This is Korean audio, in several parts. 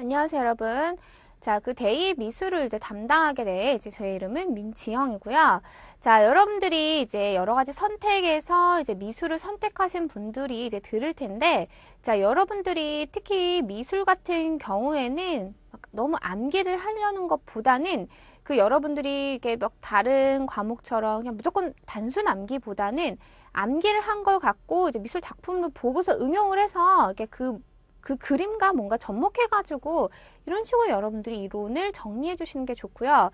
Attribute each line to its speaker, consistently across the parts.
Speaker 1: 안녕하세요, 여러분. 자, 그 데이 미술을 이제 담당하게 될 제 이름은 민지영이고요. 자, 여러분들이 이제 여러 가지 선택에서 이제 미술을 선택하신 분들이 이제 들을 텐데, 자, 여러분들이 특히 미술 같은 경우에는 막 너무 암기를 하려는 것보다는 그 여러분들이 이게 막 다른 과목처럼 그냥 무조건 단순 암기보다는 암기를 한 걸 갖고 이제 미술 작품을 보고서 응용을 해서 이렇게 그 그림과 뭔가 접목해가지고 이런 식으로 여러분들이 이론을 정리해 주시는 게 좋고요.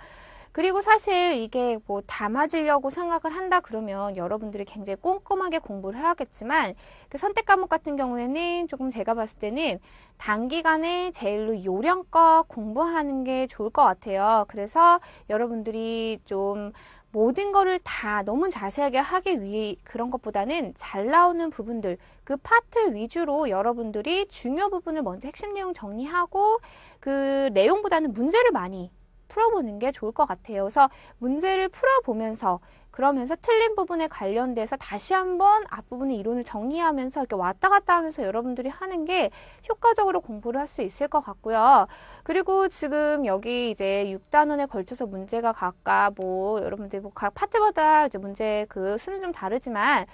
Speaker 1: 그리고 사실 이게 뭐 다 맞으려고 생각을 한다 그러면 여러분들이 굉장히 꼼꼼하게 공부를 해야겠지만 그 선택 과목 같은 경우에는 조금 제가 봤을 때는 단기간에 제일로 요령껏 공부하는 게 좋을 것 같아요. 그래서 여러분들이 좀 모든 거를 다 너무 자세하게 하기 위해 그런 것보다는 잘 나오는 부분들, 그 파트 위주로 여러분들이 중요 부분을 먼저 핵심 내용 정리하고 그 내용보다는 문제를 많이 풀어보는 게 좋을 것 같아요. 그래서 문제를 풀어보면서 그러면서 틀린 부분에 관련돼서 다시 한번 앞부분의 이론을 정리하면서 이렇게 왔다 갔다 하면서 여러분들이 하는 게 효과적으로 공부를 할 수 있을 것 같고요. 그리고 지금 여기 이제 6단원에 걸쳐서 문제가 각각 뭐 여러분들 뭐 각 파트마다 이제 문제 그 수는 좀 다르지만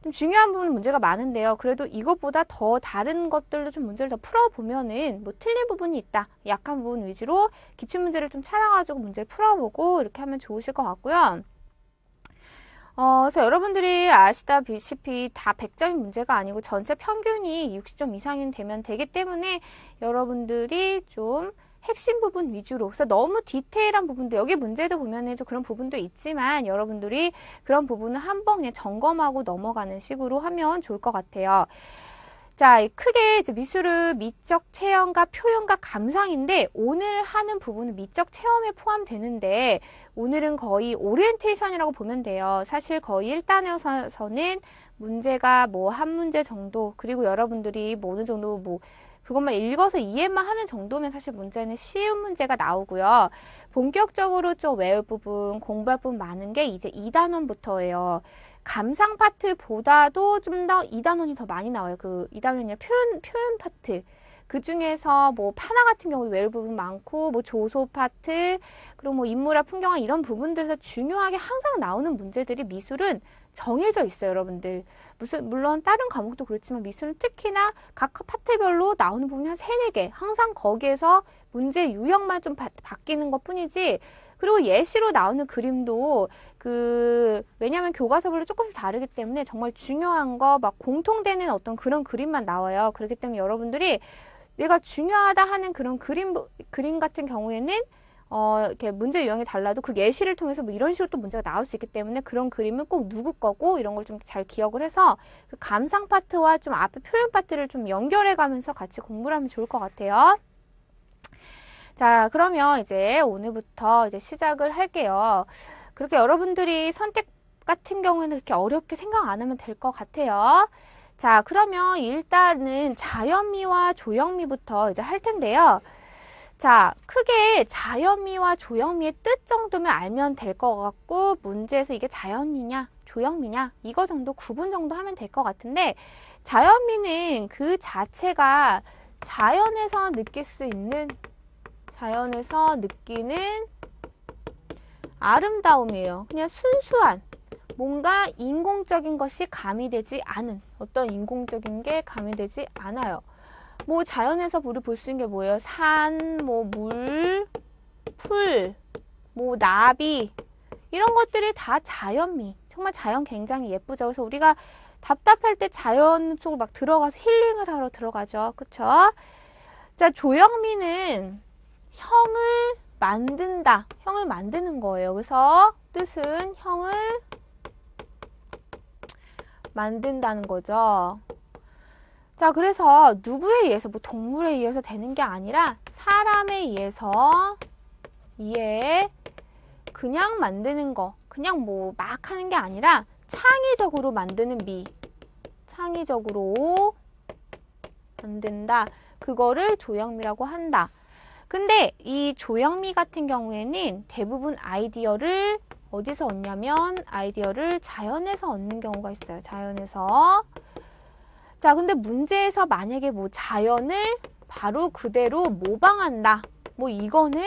Speaker 1: 좀 중요한 부분 문제가 많은데요. 그래도 이것보다 더 다른 것들도 좀 문제를 더 풀어보면은 뭐 틀린 부분이 있다. 약한 부분 위주로 기출문제를 좀 찾아가지고 문제를 풀어보고 이렇게 하면 좋으실 것 같고요. 그래서 여러분들이 아시다시피 다 100점이 문제가 아니고 전체 평균이 60점 이상이 되면 되기 때문에 여러분들이 좀 핵심 부분 위주로, 그래서 너무 디테일한 부분도, 여기 문제도 보면은 좀 그런 부분도 있지만 여러분들이 그런 부분을 한번 그냥 점검하고 넘어가는 식으로 하면 좋을 것 같아요. 자, 크게 이제 미술은 미적 체험과 표현과 감상인데 오늘 하는 부분은 미적 체험에 포함되는데 오늘은 거의 오리엔테이션이라고 보면 돼요. 사실 거의 1단에서는 문제가 뭐 한 문제 정도, 그리고 여러분들이 뭐 어느 정도 뭐 그것만 읽어서 이해만 하는 정도면 사실 문제는 쉬운 문제가 나오고요. 본격적으로 좀 외울 부분, 공부할 부분 많은 게 이제 2단원부터예요. 감상 파트보다도 좀 더 2단원이 더 많이 나와요. 그 2단원이 표현 파트. 그 중에서 뭐 파나 같은 경우도 외울 부분 많고, 뭐 조소 파트, 그리고 뭐 인물화, 풍경화 이런 부분들에서 중요하게 항상 나오는 문제들이 미술은 정해져 있어요, 여러분들. 물론 다른 과목도 그렇지만 미술은 특히나 각 파트별로 나오는 부분이 한 3, 4개. 항상 거기에서 문제 유형만 좀 바뀌는 것 뿐이지, 그리고 예시로 나오는 그림도 왜냐면 교과서별로 조금씩 다르기 때문에 정말 중요한 거 막 공통되는 어떤 그런 그림만 나와요. 그렇기 때문에 여러분들이 내가 중요하다 하는 그런 그림 같은 경우에는 이렇게 문제 유형이 달라도 그 예시를 통해서 뭐 이런 식으로 또 문제가 나올 수 있기 때문에 그런 그림은 꼭 누구 거고 이런 걸 좀 잘 기억을 해서 그 감상 파트와 좀 앞에 표현 파트를 좀 연결해 가면서 같이 공부를 하면 좋을 것 같아요. 자, 그러면 이제 오늘부터 이제 시작을 할게요. 그렇게 여러분들이 선택 같은 경우에는 그렇게 어렵게 생각 안 하면 될 것 같아요. 자, 그러면 일단은 자연미와 조형미부터 이제 할 텐데요. 자, 크게 자연미와 조형미의 뜻 정도면 알면 될 것 같고, 문제에서 이게 자연미냐, 조형미냐, 이거 정도 구분 정도 하면 될 것 같은데, 자연미는 그 자체가 자연에서 느끼는 아름다움이에요. 그냥 순수한, 뭔가 인공적인 것이 가미되지 않은, 어떤 인공적인 게 가미되지 않아요. 뭐 자연에서 우리 볼 수 있는 게 뭐예요? 산, 뭐 물, 풀, 뭐 나비, 이런 것들이 다 자연미. 정말 자연 굉장히 예쁘죠. 그래서 우리가 답답할 때 자연 속으로 막 들어가서 힐링을 하러 들어가죠. 그쵸? 자, 조형미는 형을 만든다. 형을 만드는 거예요. 그래서 뜻은 형을 만든다는 거죠. 자, 그래서 누구에 의해서, 뭐 동물에 의해서 되는 게 아니라 사람에 의해서 그냥 만드는 거, 그냥 뭐 막 하는 게 아니라 창의적으로 만드는 미. 창의적으로 만든다. 그거를 조형미라고 한다. 근데 이 조형미 같은 경우에는 대부분 아이디어를 어디서 얻냐면 아이디어를 자연에서 얻는 경우가 있어요. 자연에서. 자, 근데 문제에서 만약에 뭐 자연을 바로 그대로 모방한다. 뭐 이거는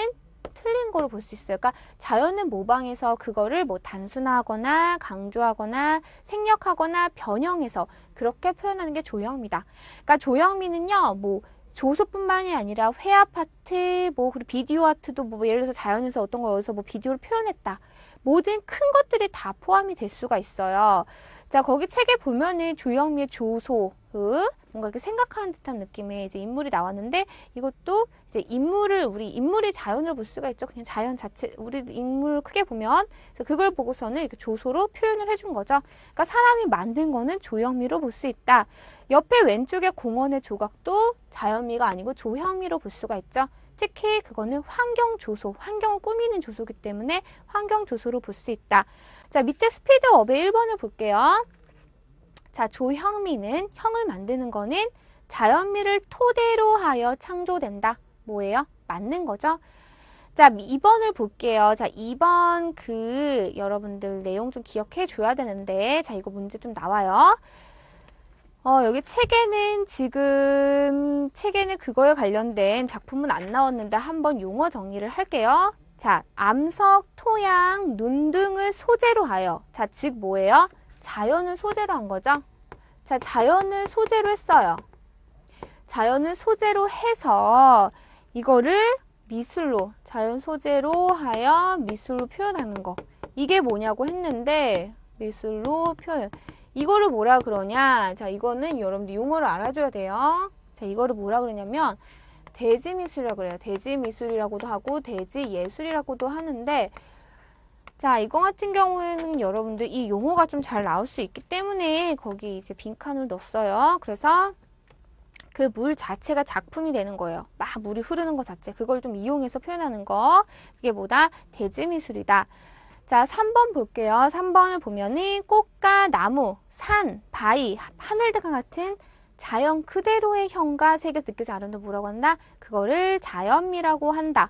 Speaker 1: 틀린 거로 볼 수 있어요. 그러니까 자연은 모방해서 그거를 뭐 단순화하거나 강조하거나 생략하거나 변형해서 그렇게 표현하는 게 조형미다. 그러니까 조형미는요, 뭐 조소뿐만이 아니라 회화 파트, 뭐 그리고 비디오 아트도 뭐 예를 들어서 자연에서 어떤 걸 여기서 뭐 비디오를 표현했다. 모든 큰 것들이 다 포함이 될 수가 있어요. 자, 거기 책에 보면은 조형미의 조소, 뭔가 이렇게 생각하는 듯한 느낌의 이제 인물이 나왔는데, 이것도 이제 우리 인물이 자연을 볼 수가 있죠. 그냥 자연 자체, 우리 인물 크게 보면. 그래서 그걸 보고서는 이렇게 조소로 표현을 해준 거죠. 그러니까 사람이 만든 거는 조형미로 볼 수 있다. 옆에 왼쪽에 공원의 조각도 자연미가 아니고 조형미로 볼 수가 있죠. 특히 그거는 환경 조소, 환경을 꾸미는 조소이기 때문에 환경 조소로 볼 수 있다. 자, 밑에 스피드업의 1번을 볼게요. 자, 조형미는, 형을 만드는 거는 자연미를 토대로 하여 창조된다. 뭐예요? 맞는 거죠? 자, 2번을 볼게요. 자, 2번 여러분들 내용 좀 기억해 줘야 되는데, 자, 이거 문제 좀 나와요. 여기 책에는 그거에 관련된 작품은 안 나왔는데 한번 용어 정리를 할게요. 자, 암석, 토양, 눈 등을 소재로 하여. 자, 즉 뭐예요? 자연을 소재로 한 거죠. 자, 자연을 소재로 했어요. 자연을 소재로 해서 이거를 미술로, 자연 소재로 하여 미술로 표현하는 거. 이게 뭐냐고 했는데 미술로 표현. 이거를 뭐라 그러냐? 자, 이거는 여러분들 용어를 알아줘야 돼요. 자, 이거를 뭐라 그러냐면 대지미술이라고 그래요. 대지미술이라고도 하고 대지예술이라고도 하는데, 자, 이거 같은 경우에는 여러분들 이 용어가 좀 잘 나올 수 있기 때문에 거기 이제 빈칸을 넣었어요. 그래서 그 물 자체가 작품이 되는 거예요. 막 물이 흐르는 것 자체. 그걸 좀 이용해서 표현하는 거. 그게 뭐다? 대지미술이다. 자, 3번 볼게요. 3번을 보면은 꽃과 나무, 산, 바위, 하늘 등과 같은 자연 그대로의 형과 색에서 느껴지는 아름다움도 뭐라고 한다? 그거를 자연미라고 한다.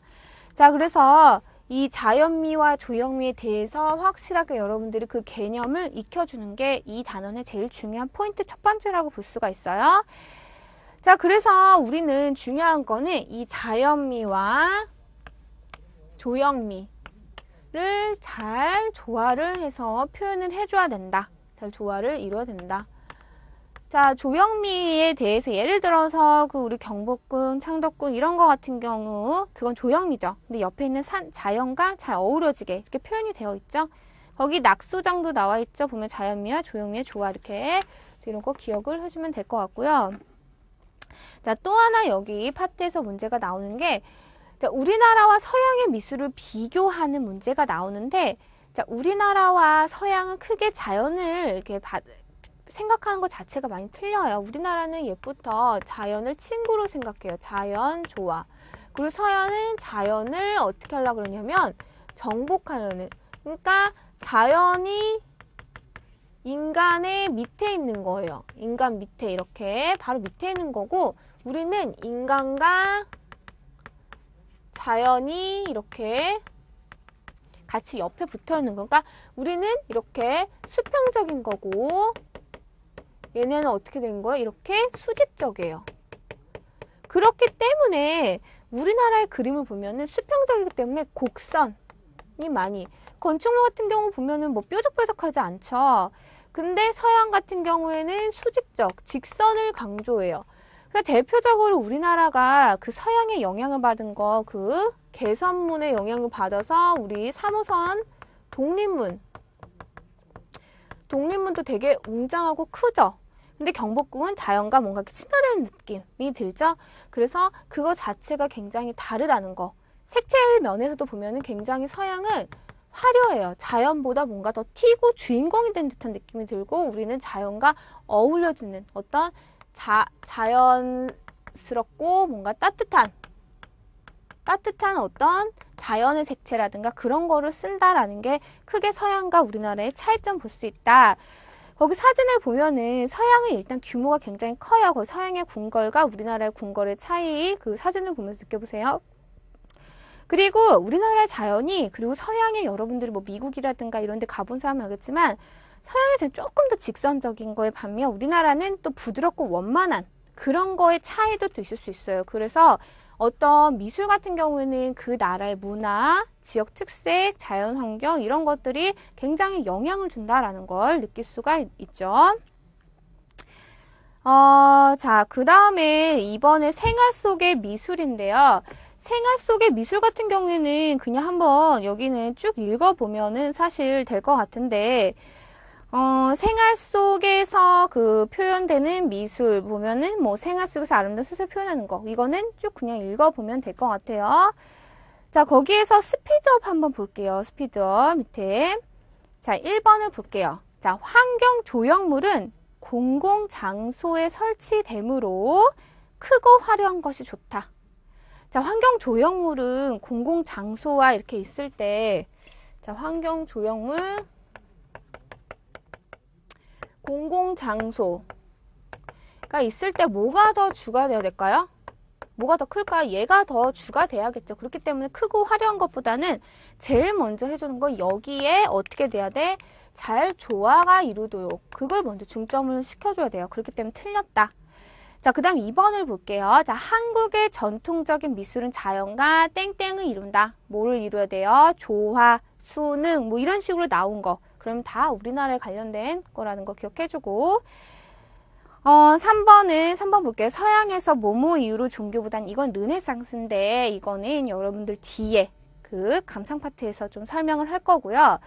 Speaker 1: 자, 그래서 이 자연미와 조형미에 대해서 확실하게 여러분들이 그 개념을 익혀주는 게 이 단원의 제일 중요한 포인트 첫 번째라고 볼 수가 있어요. 자, 그래서 우리는 중요한 거는 이 자연미와 조형미를 잘 조화를 해서 표현을 해줘야 된다. 잘 조화를 이루어야 된다. 자, 조형미에 대해서 예를 들어서 우리 경복궁, 창덕궁 이런 거 같은 경우 그건 조형미죠. 근데 옆에 있는 자연과 잘 어우러지게 이렇게 표현이 되어 있죠. 거기 낙수장도 나와 있죠. 보면 자연미와 조형미의 조화 이렇게 이런 거 기억을 해주면 될 것 같고요. 자, 또 하나 여기 파트에서 문제가 나오는 게, 자, 우리나라와 서양의 미술을 비교하는 문제가 나오는데, 자, 우리나라와 서양은 크게 자연을 이렇게 생각하는 것 자체가 많이 틀려요. 우리나라는 옛부터 자연을 친구로 생각해요. 자연, 조화. 그리고 서양은 자연을 어떻게 하려고 그러냐면 정복하려는. 그러니까 자연이 인간의 밑에 있는 거예요. 인간 밑에 이렇게 바로 밑에 있는 거고, 우리는 인간과 자연이 이렇게 같이 옆에 붙어 있는 거. 그러니까 우리는 이렇게 수평적인 거고, 얘네는 어떻게 된 거예요? 이렇게 수직적이에요. 그렇기 때문에 우리나라의 그림을 보면은 수평적이기 때문에 곡선이 많이, 건축물 같은 경우 보면은 뭐 뾰족뾰족하지 않죠. 근데 서양 같은 경우에는 수직적, 직선을 강조해요. 그러니까 대표적으로 우리나라가 그 서양의 영향을 받은 거, 그 개선문의 영향을 받아서 우리 3호선 독립문도 되게 웅장하고 크죠. 근데 경복궁은 자연과 뭔가 친화되는 느낌이 들죠. 그래서 그거 자체가 굉장히 다르다는 거. 색채 면에서도 보면은 굉장히 서양은 화려해요. 자연보다 뭔가 더 튀고 주인공이 된 듯한 느낌이 들고, 우리는 자연과 어울려지는 어떤 자연스럽고 뭔가 따뜻한 어떤 자연의 색채라든가 그런 거를 쓴다라는 게 크게 서양과 우리나라의 차이점 볼 수 있다. 거기 사진을 보면은 서양은 일단 규모가 굉장히 커요. 거기 서양의 궁궐과 우리나라의 궁궐의 차이, 그 사진을 보면서 느껴보세요. 그리고 우리나라의 자연이, 그리고 서양의 여러분들이 뭐 미국이라든가 이런 데 가본 사람은 알겠지만 서양에서는 조금 더 직선적인 거에 반면 우리나라는 또 부드럽고 원만한 그런 거의 차이도 또 있을 수 있어요. 그래서 어떤 미술 같은 경우에는 그 나라의 문화, 지역 특색, 자연 환경 이런 것들이 굉장히 영향을 준다라는 걸 느낄 수가 있죠. 자, 그 다음에 이번에 생활 속의 미술인데요. 생활 속의 미술 같은 경우에는 그냥 한번 여기는 쭉 읽어보면은 사실 될 것 같은데, 생활 속에서 그 표현되는 미술 보면은 뭐 생활 속에서 아름다운 스스로 표현하는 거. 이거는 쭉 그냥 읽어보면 될 것 같아요. 자, 거기에서 스피드업 한번 볼게요. 스피드업 밑에. 자, 1번을 볼게요. 자, 환경 조형물은 공공장소에 설치되므로 크고 화려한 것이 좋다. 자, 환경 조형물은 공공장소와 이렇게 있을 때, 자, 환경 조형물, 공공장소가 있을 때 뭐가 더 주가 되어야 될까요? 뭐가 더 클까요? 얘가 더 주가 돼야겠죠. 그렇기 때문에 크고 화려한 것보다는 제일 먼저 해주는 건 여기에 어떻게 돼야 돼? 잘 조화가 이루도록 그걸 먼저 중점을 시켜줘야 돼요. 그렇기 때문에 틀렸다. 자, 그 다음 2번을 볼게요. 자, 한국의 전통적인 미술은 자연과 땡땡을 이룬다. 뭐를 이루어야 돼요? 조화, 수능, 뭐 이런 식으로 나온 거. 그럼 다 우리나라에 관련된 거라는 거 기억해주고. 3번 볼게요. 서양에서 뭐뭐 이유로 종교보단 이건 르네상스인데 이거는 여러분들 뒤에 그 감상 파트에서 좀 설명을 할 거고요.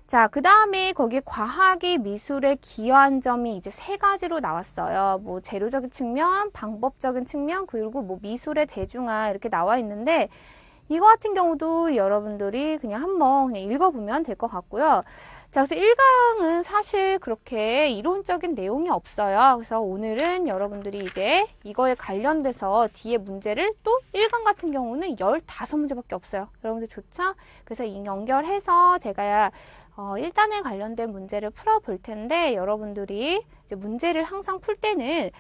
Speaker 1: 자, 그 다음에 거기 과학이 미술에 기여한 점이 이제 3가지로 나왔어요. 뭐 재료적인 측면, 방법적인 측면, 그리고 뭐 미술의 대중화 이렇게 나와 있는데 이거 같은 경우도 여러분들이 그냥 한번 그냥 읽어보면 될 것 같고요. 자, 그래서 1강은 사실 그렇게 이론적인 내용이 없어요. 그래서 오늘은 여러분들이 이제 이거에 관련돼서 뒤에 문제를 또 1강 같은 경우는 15문제밖에 없어요. 여러분들 좋죠? 그래서 이 연결해서 제가 1단에 관련된 문제를 풀어볼 텐데 여러분들이 이제 문제를 항상 풀 때는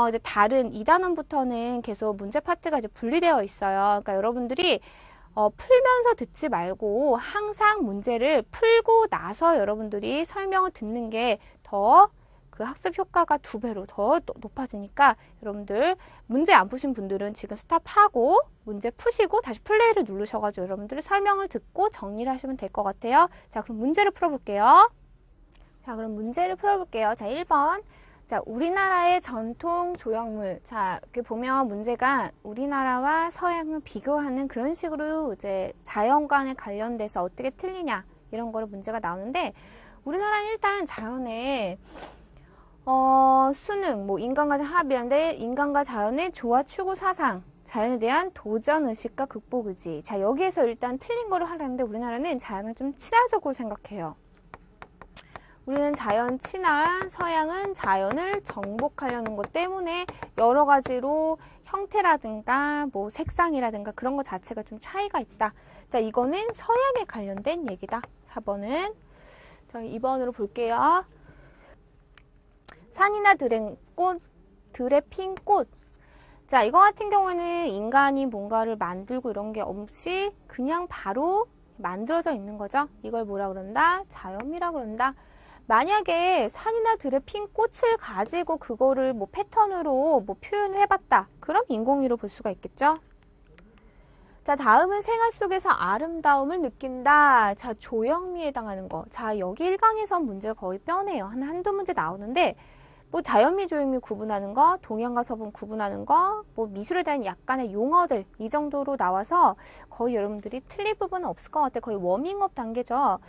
Speaker 1: 이제 다른 2단원부터는 계속 문제 파트가 이제 분리되어 있어요. 그러니까 여러분들이 풀면서 듣지 말고 항상 문제를 풀고 나서 여러분들이 설명을 듣는 게 더 그 학습 효과가 2배로 더 높아지니까 여러분들 문제 안 푸신 분들은 지금 스탑하고 문제 푸시고 다시 플레이를 누르셔가지고 여러분들이 설명을 듣고 정리를 하시면 될 것 같아요. 자, 그럼 문제를 풀어볼게요. 자, 그럼 문제를 풀어볼게요. 자, 1번. 자, 우리나라의 전통 조형물. 자, 이렇게 보면 문제가 우리나라와 서양을 비교하는 그런 식으로 이제 자연관에 관련돼서 어떻게 틀리냐 이런 거를 문제가 나오는데 우리나라는 일단 자연에 수능, 뭐 인간과 합의한데 인간과 자연의 조화 추구 사상, 자연에 대한 도전 의식과 극복 의지. 자, 여기에서 일단 틀린 거를 하려는데 우리나라는 자연을 좀 친화적으로 생각해요. 우리는 자연 친화, 서양은 자연을 정복하려는 것 때문에 여러 가지로 형태라든가 뭐 색상이라든가 그런 것 자체가 좀 차이가 있다. 자, 이거는 서양에 관련된 얘기다. 4번은. 자, 2번으로 볼게요. 산이나 들에 핀 꽃. 자, 이거 같은 경우에는 인간이 뭔가를 만들고 이런 게 없이 그냥 바로 만들어져 있는 거죠. 이걸 뭐라 그런다? 자연미라 그런다. 만약에 산이나 들에 핀 꽃을 가지고 그거를 뭐 패턴으로 뭐 표현을 해봤다. 그럼 인공위로 볼 수가 있겠죠. 자, 다음은 생활 속에서 아름다움을 느낀다. 자, 조형미에 해당하는 거. 자, 여기 1강에서 문제가 거의 뻔해요. 한두 문제 나오는데 뭐 자연미, 조형미 구분하는 거, 동양과 서분 구분하는 거, 뭐 미술에 대한 약간의 용어들 이 정도로 나와서 거의 여러분들이 틀릴 부분은 없을 것 같아요. 거의 워밍업 단계죠.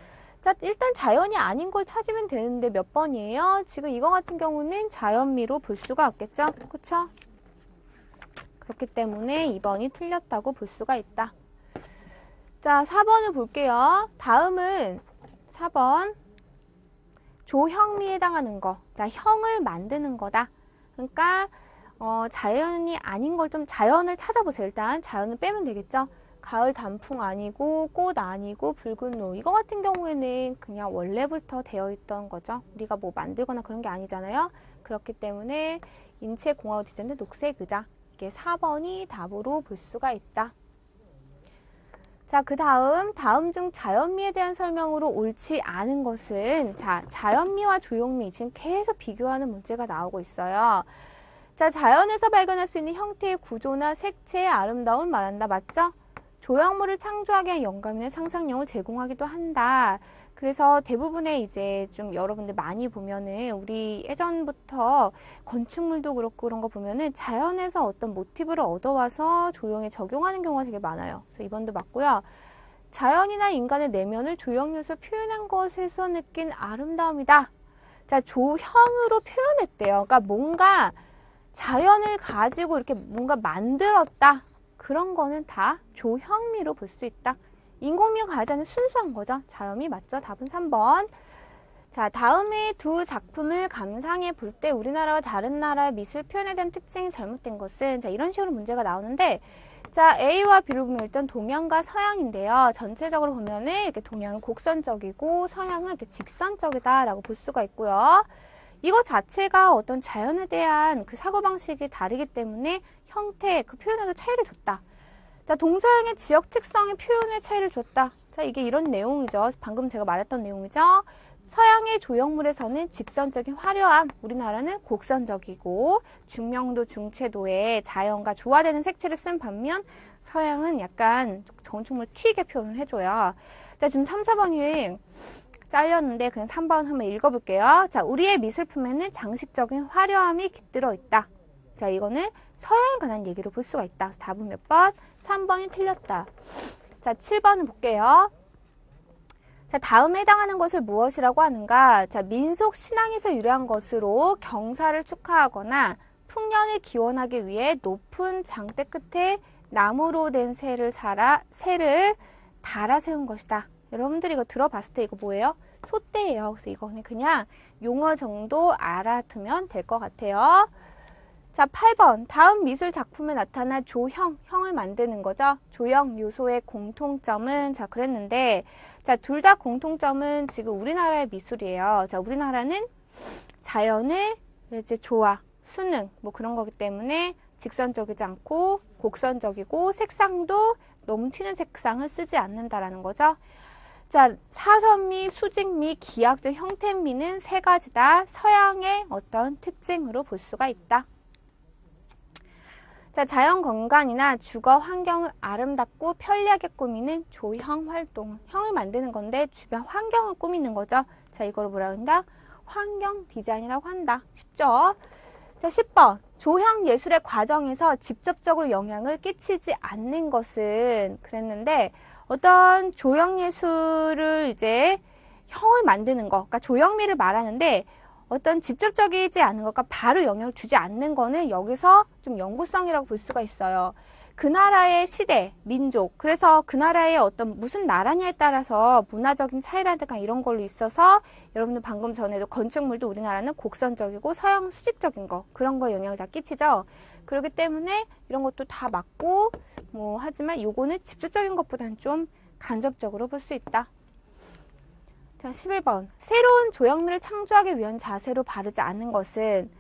Speaker 1: 자, 일단 자연이 아닌 걸 찾으면 되는데 몇 번이에요? 지금 이거 같은 경우는 자연미로 볼 수가 없겠죠? 그쵸? 그렇기 때문에 2번이 틀렸다고 볼 수가 있다. 자, 4번을 볼게요. 다음은 4번. 조형미에 해당하는 거. 자, 형을 만드는 거다. 그러니까 자연이 아닌 걸 좀 자연을 찾아보세요. 일단 자연을 빼면 되겠죠. 가을 단풍 아니고 꽃 아니고 붉은 노. 이거 같은 경우에는 그냥 원래부터 되어 있던 거죠. 우리가 뭐 만들거나 그런 게 아니잖아요. 그렇기 때문에 인체공학으로 디자인된 녹색 의자. 이게 4번이 답으로 볼 수가 있다. 자, 그 다음 중 자연미에 대한 설명으로 옳지 않은 것은 자, 자연미와 조형미 지금 계속 비교하는 문제가 나오고 있어요. 자, 자, 자연에서 발견할 수 있는 형태의 구조나 색채의 아름다움을 말한다. 맞죠? 조형물을 창조하게 한 영감이나 상상력을 제공하기도 한다. 그래서 대부분의 이제 좀 여러분들 많이 보면은 우리 예전부터 건축물도 그렇고 그런 거 보면은 자연에서 어떤 모티브를 얻어와서 조형에 적용하는 경우가 되게 많아요. 그래서 이번도 맞고요. 자연이나 인간의 내면을 조형 요소로 표현한 것에서 느낀 아름다움이다. 자, 조형으로 표현했대요. 그러니까 뭔가 자연을 가지고 이렇게 뭔가 만들었다. 그런 거는 다 조형미로 볼 수 있다. 인공미가 가하지 않은 순수한 거죠. 자연미 맞죠? 답은 3번. 자, 다음에 두 작품을 감상해 볼 때 우리나라와 다른 나라의 미술 표현에 대한 특징이 잘못된 것은 자, 이런 식으로 문제가 나오는데 자, A와 B를 보면 일단 동양과 서양인데요. 전체적으로 보면은 이렇게 동양은 곡선적이고 서양은 이렇게 직선적이다라고 볼 수가 있고요. 이거 자체가 어떤 자연에 대한 그 사고방식이 다르기 때문에 형태, 그 표현에도 차이를 줬다. 자, 동서양의 지역 특성의 표현에 차이를 줬다. 자, 이게 이런 내용이죠. 방금 제가 말했던 내용이죠. 서양의 조형물에서는 직선적인 화려함, 우리나라는 곡선적이고 중명도, 중채도에 자연과 조화되는 색채를 쓴 반면 서양은 약간 건축물 튀게 표현을 해줘요. 자, 지금 3, 4번이 잘렸는데 그냥 3번 한번 읽어볼게요. 자, 우리의 미술품에는 장식적인 화려함이 깃들어 있다. 자, 이거는 서양에 관한 얘기로 볼 수가 있다. 그래서 답은 몇 번? 3번이 틀렸다. 자, 7번을 볼게요. 자, 다음에 해당하는 것을 무엇이라고 하는가? 자, 민속 신앙에서 유래한 것으로 경사를 축하하거나 풍년을 기원하기 위해 높은 장대 끝에 나무로 된 새를 달아 세운 것이다. 여러분들이 이거 들어봤을 때 이거 뭐예요? 솥대예요. 그래서 이거는 그냥 용어 정도 알아두면 될 것 같아요. 자, 8번. 다음 미술 작품에 나타난 조형, 형을 만드는 거죠. 조형 요소의 공통점은 자, 그랬는데 자, 둘 다 공통점은 지금 우리나라의 미술이에요. 자, 우리나라는 자연의 이제 조화, 수능 뭐 그런 거기 때문에 직선적이지 않고 곡선적이고 색상도 너무 튀는 색상을 쓰지 않는다라는 거죠. 자, 사선미, 수직미, 기하학적 형태미는 세 가지다. 서양의 어떤 특징으로 볼 수가 있다. 자, 자연 건강이나 주거 환경을 아름답고 편리하게 꾸미는 조형 활동. 형을 만드는 건데 주변 환경을 꾸미는 거죠. 자, 이거를 뭐라고 한다? 환경 디자인이라고 한다. 쉽죠? 자, 10번. 조형 예술의 과정에서 직접적으로 영향을 끼치지 않는 것은 그랬는데 어떤 조형 예술을 이제 형을 만드는 거, 그러니까 조형미를 말하는데 어떤 직접적이지 않은 것과 바로 영향을 주지 않는 거는 여기서 좀 영구성이라고 볼 수가 있어요. 그 나라의 시대, 민족, 그래서 그 나라의 어떤 무슨 나라냐에 따라서 문화적인 차이라든가 이런 걸로 있어서 여러분들 방금 전에도 건축물도 우리나라는 곡선적이고 서양은 수직적인 거, 그런 거에 영향을 다 끼치죠. 그렇기 때문에 이런 것도 다 맞고 뭐 하지만 요거는 직접적인 것보다는 좀 간접적으로 볼 수 있다. 자, 11번. 새로운 조형물을 창조하기 위한 자세로 바르지 않은 것은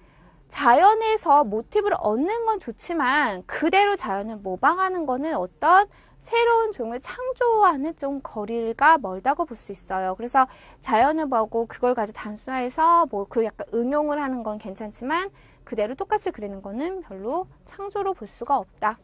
Speaker 1: 자연에서 모티브를 얻는 건 좋지만 그대로 자연을 모방하는 거는 어떤 새로운 조형을 창조하는 좀 거리가 멀다고 볼 수 있어요. 그래서 자연을 보고 그걸 가지고 단순화해서 뭐 그 약간 응용을 하는 건 괜찮지만 그대로 똑같이 그리는 거는 별로 창조로 볼 수가 없다.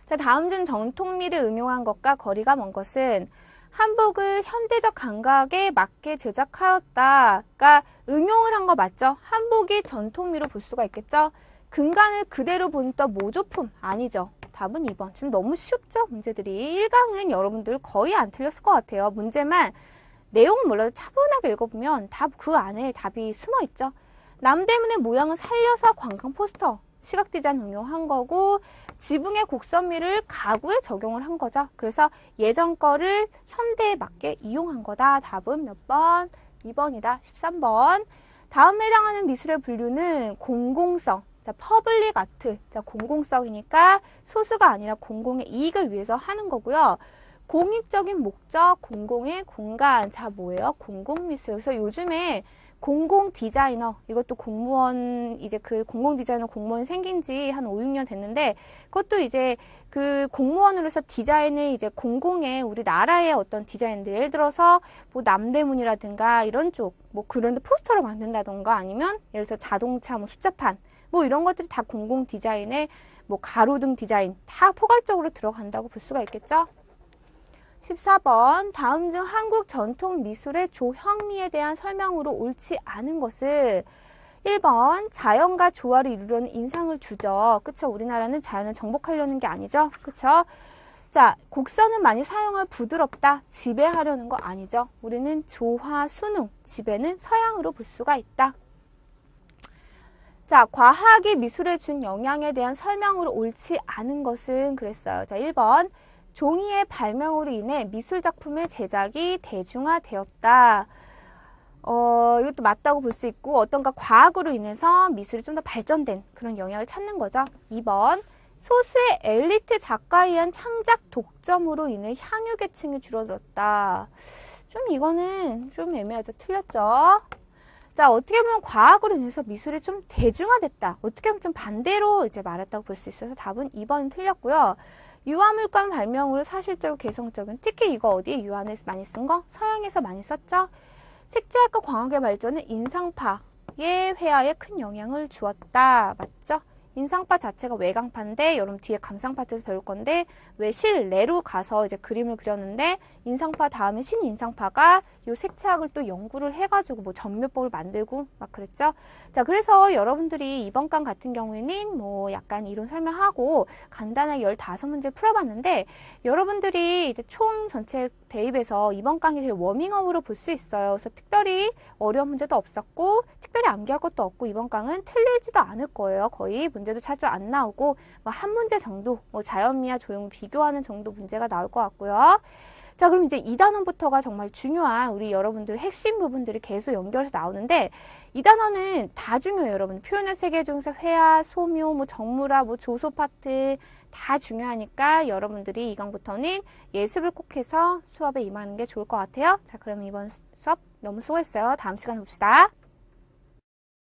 Speaker 1: 자, 다음 중 전통미를 응용한 것과 거리가 먼 것은 한복을 현대적 감각에 맞게 제작하였다. 그러니까 응용을 한 거 맞죠? 한복이 전통미로 볼 수가 있겠죠? 근간을 그대로 본떠 모조품 아니죠? 답은 2번. 지금 너무 쉽죠? 문제들이. 1강은 여러분들 거의 안 틀렸을 것 같아요. 문제만 내용을 몰라도 차분하게 읽어보면 다 그 안에 답이 숨어 있죠. 남대문의 모양을 살려서 관광 포스터, 시각 디자인 응용한 거고 지붕의 곡선미를 가구에 적용을 한 거죠. 그래서 예전 거를 현대에 맞게 이용한 거다. 답은 몇 번? 2번이다. 13번. 다음에 해당하는 미술의 분류는 공공성. 자, 퍼블릭 아트. 자, 공공성이니까 소수가 아니라 공공의 이익을 위해서 하는 거고요. 공익적인 목적, 공공의 공간. 자, 뭐예요? 공공미술. 그래서 요즘에 공공 디자이너, 이것도 공무원, 이제 그 공공 디자이너 공무원 생긴 지 한 5, 6년 됐는데, 그것도 이제 그 공무원으로서 디자인을 이제 공공의 우리나라의 어떤 디자인들, 예를 들어서 뭐 남대문이라든가 이런 쪽, 뭐 그런 데 포스터를 만든다던가 아니면 예를 들어서 자동차 뭐 숫자판, 뭐 이런 것들이 다 공공 디자인에 뭐 가로등 디자인 다 포괄적으로 들어간다고 볼 수가 있겠죠? 14번 다음 중 한국 전통 미술의 조형미에 대한 설명으로 옳지 않은 것을 1번 자연과 조화를 이루려는 인상을 주죠. 그쵸? 우리나라는 자연을 정복하려는 게 아니죠. 그쵸? 자, 곡선은 많이 사용할 부드럽다, 지배하려는 거 아니죠. 우리는 조화, 순웅, 지배는 서양으로 볼 수가 있다. 자, 과학이 미술에 준 영향에 대한 설명으로 옳지 않은 것은 그랬어요. 자, 1번 종이의 발명으로 인해 미술작품의 제작이 대중화되었다. 이것도 맞다고 볼 수 있고, 어떤가 과학으로 인해서 미술이 좀 더 발전된 그런 영향을 찾는 거죠. 2번 소수의 엘리트 작가에 의한 창작 독점으로 인해 향유계층이 줄어들었다. 좀 이거는 좀 애매하죠. 틀렸죠. 자, 어떻게 보면 과학으로 인해서 미술이 좀 대중화됐다. 어떻게 보면 좀 반대로 이제 말했다고 볼 수 있어서 답은 2번은 틀렸고요. 유화물감 발명으로 사실적이고 개성적인, 특히 이거 어디에 유화에서 많이 쓴 거? 서양에서 많이 썼죠. 색채학과 광학의 발전은 인상파의 회화에 큰 영향을 주었다. 맞죠? 인상파 자체가 외강파인데 여러분 뒤에 감상파트에서 배울 건데 왜 실내로 가서 이제 그림을 그렸는데 인상파 다음에 신인상파가 요 색채학을 또 연구를 해가지고 뭐 전묘법을 만들고 막 그랬죠. 자, 그래서 여러분들이 이번 강 같은 경우에는 뭐 약간 이론 설명하고 간단하게 15문제 풀어봤는데 여러분들이 이제 총 전체 대입에서 이번 강이 제일 워밍업으로 볼 수 있어요. 그래서 특별히 어려운 문제도 없었고 특별히 암기할 것도 없고 이번 강은 틀리지도 않을 거예요. 거의 문제도 자주 안 나오고 뭐 한 문제 정도 뭐 자연미와 조형 비교하는 정도 문제가 나올 것 같고요. 자, 그럼 이제 2단원부터가 정말 중요한 우리 여러분들 핵심 부분들이 계속 연결해서 나오는데 이 단원은 다 중요해요, 여러분. 표현의 세계 중에서 회화, 소묘, 뭐 정물화, 뭐 조소 파트 다 중요하니까 여러분들이 이 강부터는 예습을 꼭 해서 수업에 임하는 게 좋을 것 같아요. 자, 그럼 이번 수업 너무 수고했어요. 다음 시간에 봅시다.